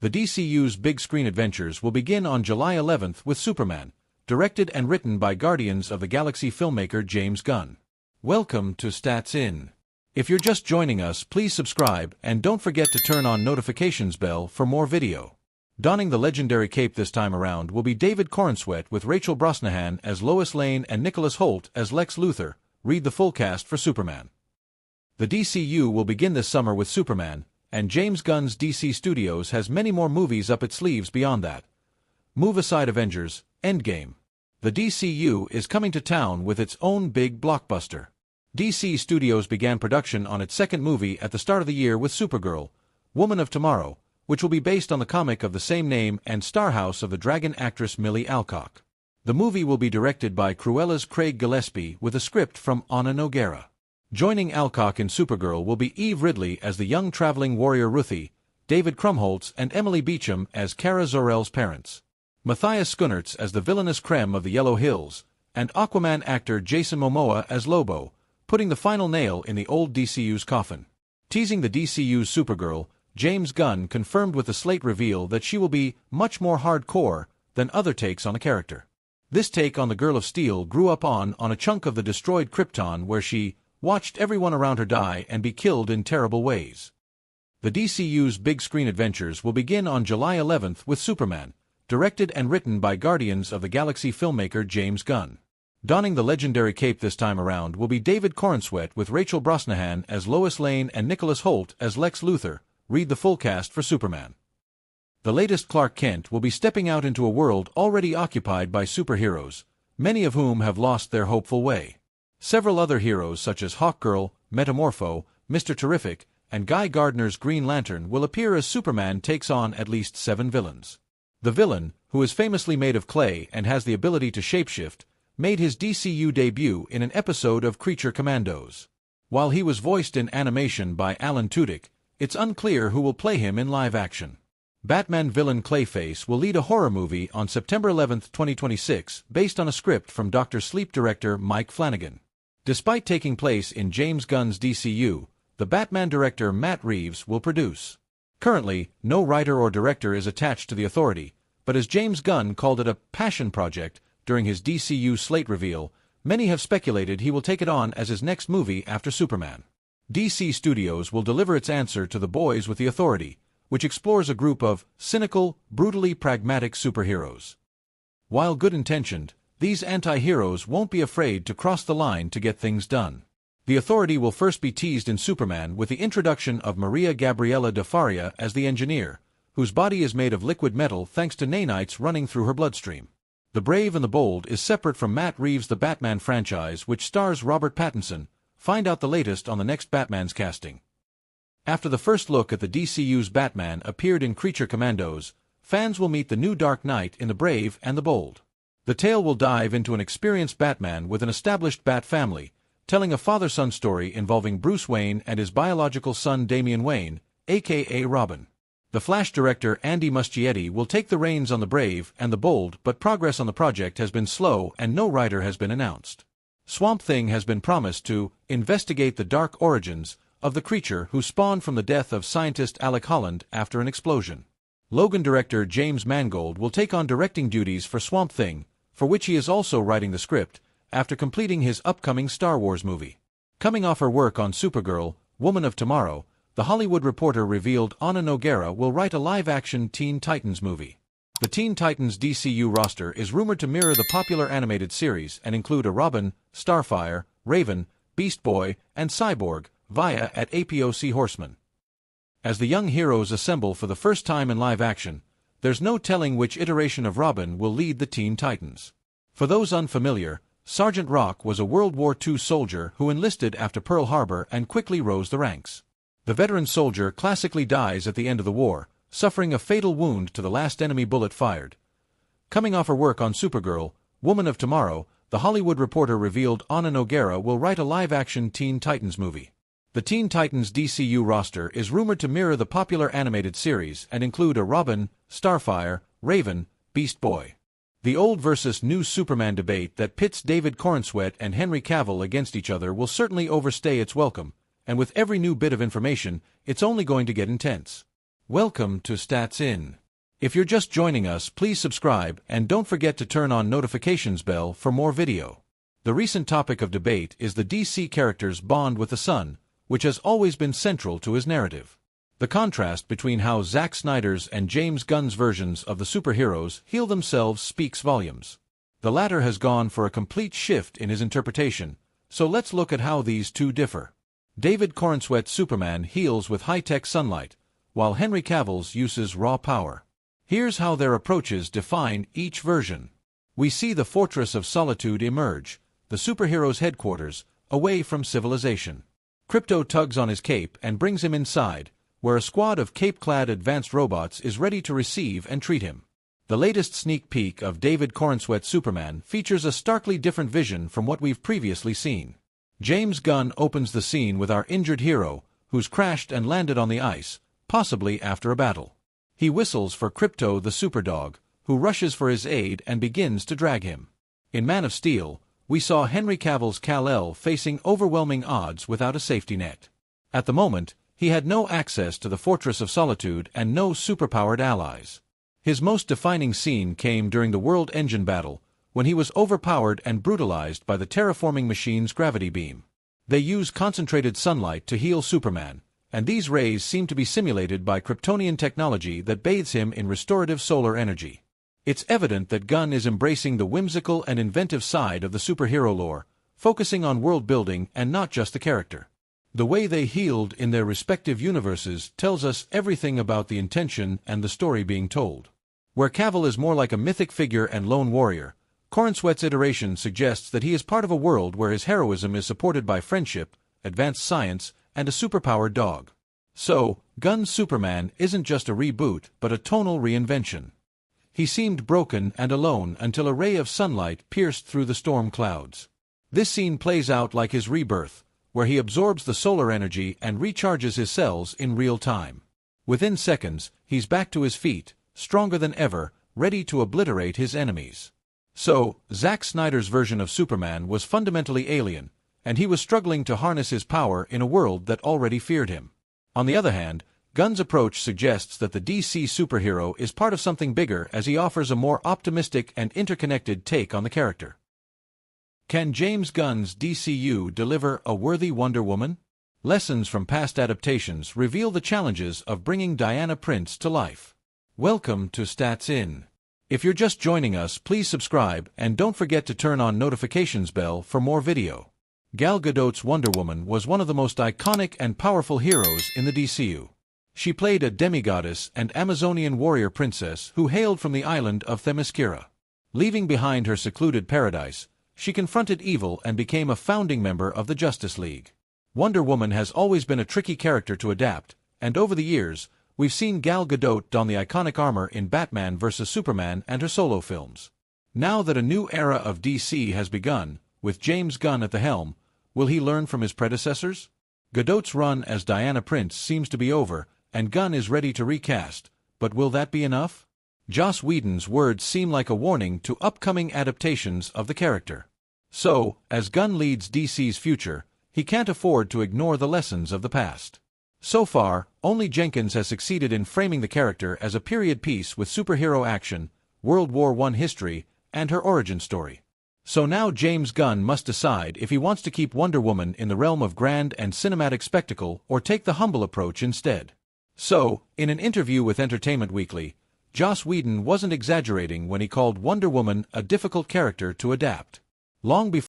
The DCU's big screen adventures will begin on July 11th with Superman, directed and written by Guardians of the Galaxy filmmaker James Gunn. Welcome to Stats In. If you're just joining us, please subscribe and don't forget to turn on notifications bell for more video. Donning the legendary cape this time around will be David Corenswet with Rachel Brosnahan as Lois Lane and Nicholas Hoult as Lex Luthor. Read the full cast for Superman. The DCU will begin this summer with Superman, and James Gunn's DC Studios has many more movies up its sleeves beyond that. Move aside Avengers, Endgame. The DCU is coming to town with its own big blockbuster. DC Studios began production on its second movie at the start of the year with Supergirl, Woman of Tomorrow, which will be based on the comic of the same name and star House of the Dragon actress Millie Alcock. The movie will be directed by Cruella's Craig Gillespie with a script from Ana Nogueira. Joining Alcock in Supergirl will be Eve Ridley as the young traveling warrior Ruthie, David Krumholtz and Emily Beecham as Kara Zor-El's parents, Matthias Schoenaerts as the villainous Krem of the Yellow Hills, and Aquaman actor Jason Momoa as Lobo, putting the final nail in the old DCU's coffin. Teasing the DCU's Supergirl, James Gunn confirmed with the slate reveal that she will be much more hardcore than other takes on the character. This take on the Girl of Steel grew up on a chunk of the destroyed Krypton where she watched everyone around her die and be killed in terrible ways. The DCU's big screen adventures will begin on July 11th with Superman, directed and written by Guardians of the Galaxy filmmaker James Gunn. Donning the legendary cape this time around will be David Corenswet with Rachel Brosnahan as Lois Lane and Nicholas Hoult as Lex Luthor. Read the full cast for Superman. The latest Clark Kent will be stepping out into a world already occupied by superheroes, many of whom have lost their hopeful way. Several other heroes such as Hawkgirl, Metamorpho, Mr. Terrific, and Guy Gardner's Green Lantern will appear as Superman takes on at least 7 villains. The villain, who is famously made of clay and has the ability to shapeshift, made his DCU debut in an episode of Creature Commandos. While he was voiced in animation by Alan Tudyk, it's unclear who will play him in live action. Batman villain Clayface will lead a horror movie on September 11, 2026, based on a script from Dr. Sleep director Mike Flanagan. Despite taking place in James Gunn's DCU, the Batman director Matt Reeves will produce. Currently, no writer or director is attached to the authority, but as James Gunn called it a passion project during his DCU slate reveal, many have speculated he will take it on as his next movie after Superman. DC Studios will deliver its answer to The Boys with the Authority, which explores a group of cynical, brutally pragmatic superheroes. While good-intentioned, these anti-heroes won't be afraid to cross the line to get things done. The Authority will first be teased in Superman with the introduction of Maria Gabriela de Faria as the Engineer, whose body is made of liquid metal thanks to nanites running through her bloodstream. The Brave and the Bold is separate from Matt Reeves' The Batman franchise, which stars Robert Pattinson. Find out the latest on the next Batman's casting. After the first look at the DCU's Batman appeared in Creature Commandos, fans will meet the new Dark Knight in The Brave and the Bold. The tale will dive into an experienced Batman with an established Bat family, telling a father-son story involving Bruce Wayne and his biological son Damian Wayne, a.k.a. Robin. The Flash director Andy Muschietti will take the reins on The Brave and the Bold, but progress on the project has been slow and no writer has been announced. Swamp Thing has been promised to investigate the dark origins of the creature who spawned from the death of scientist Alec Holland after an explosion. Logan director James Mangold will take on directing duties for Swamp Thing, for which he is also writing the script, after completing his upcoming Star Wars movie. Coming off her work on Supergirl, Woman of Tomorrow, The Hollywood Reporter revealed Ana Nogueira will write a live-action Teen Titans movie. The Teen Titans DCU roster is rumored to mirror the popular animated series and include a Robin, Starfire, Raven, Beast Boy, and Cyborg, via at APOC Horseman. As the young heroes assemble for the first time in live action, there's no telling which iteration of Robin will lead the Teen Titans. For those unfamiliar, Sergeant Rock was a World War II soldier who enlisted after Pearl Harbor and quickly rose the ranks. The veteran soldier classically dies at the end of the war, suffering a fatal wound to the last enemy bullet fired. Coming off her work on Supergirl, Woman of Tomorrow, The Hollywood Reporter revealed Ana Nogueira will write a live-action Teen Titans movie. The Teen Titans DCU roster is rumored to mirror the popular animated series and include a Robin, Starfire, Raven, Beast Boy. The old versus new Superman debate that pits David Corenswet and Henry Cavill against each other will certainly overstay its welcome, and with every new bit of information, it's only going to get intense. Welcome to Stats In. If you're just joining us, please subscribe and don't forget to turn on notifications bell for more video. The recent topic of debate is the DC character's bond with the Sun, which has always been central to his narrative. The contrast between how Zack Snyder's and James Gunn's versions of the superheroes heal themselves speaks volumes. The latter has gone for a complete shift in his interpretation, so let's look at how these two differ. David Corenswet's Superman heals with high-tech sunlight, while Henry Cavill's uses raw power. Here's how their approaches define each version. We see the Fortress of Solitude emerge, the superhero's headquarters, away from civilization. Krypto tugs on his cape and brings him inside, where a squad of cape-clad advanced robots is ready to receive and treat him. The latest sneak peek of David Corenswet's Superman features a starkly different vision from what we've previously seen. James Gunn opens the scene with our injured hero, who's crashed and landed on the ice, possibly after a battle. He whistles for Krypto the Superdog, who rushes for his aid and begins to drag him. In Man of Steel, we saw Henry Cavill's Kal-El facing overwhelming odds without a safety net. At the moment, he had no access to the Fortress of Solitude and no superpowered allies. His most defining scene came during the World Engine battle, when he was overpowered and brutalized by the terraforming machine's gravity beam. They use concentrated sunlight to heal Superman, and these rays seem to be simulated by Kryptonian technology that bathes him in restorative solar energy. It's evident that Gunn is embracing the whimsical and inventive side of the superhero lore, focusing on world building and not just the character. The way they healed in their respective universes tells us everything about the intention and the story being told. Where Cavill is more like a mythic figure and lone warrior, Corenswet's iteration suggests that he is part of a world where his heroism is supported by friendship, advanced science, and a superpowered dog. So, Gunn's Superman isn't just a reboot, but a tonal reinvention. He seemed broken and alone until a ray of sunlight pierced through the storm clouds. This scene plays out like his rebirth, where he absorbs the solar energy and recharges his cells in real time. Within seconds, he's back to his feet, stronger than ever, ready to obliterate his enemies. So, Zack Snyder's version of Superman was fundamentally alien, and he was struggling to harness his power in a world that already feared him. On the other hand, Gunn's approach suggests that the DC superhero is part of something bigger as he offers a more optimistic and interconnected take on the character. Can James Gunn's DCU deliver a worthy Wonder Woman? Lessons from past adaptations reveal the challenges of bringing Diana Prince to life. Welcome to Stats In. If you're just joining us, please subscribe and don't forget to turn on notifications bell for more video. Gal Gadot's Wonder Woman was one of the most iconic and powerful heroes in the DCU. She played a demigoddess and Amazonian warrior princess who hailed from the island of Themyscira. Leaving behind her secluded paradise, she confronted evil and became a founding member of the Justice League. Wonder Woman has always been a tricky character to adapt, and over the years, we've seen Gal Gadot don the iconic armor in Batman vs. Superman and her solo films. Now that a new era of DC has begun, with James Gunn at the helm, will he learn from his predecessors? Gadot's run as Diana Prince seems to be over, and Gunn is ready to recast, but will that be enough? Joss Whedon's words seem like a warning to upcoming adaptations of the character. So, as Gunn leads DC's future, he can't afford to ignore the lessons of the past. So far, only Jenkins has succeeded in framing the character as a period piece with superhero action, World War I history, and her origin story. So now James Gunn must decide if he wants to keep Wonder Woman in the realm of grand and cinematic spectacle or take the humble approach instead. So, in an interview with Entertainment Weekly, Joss Whedon wasn't exaggerating when he called Wonder Woman a difficult character to adapt. Long before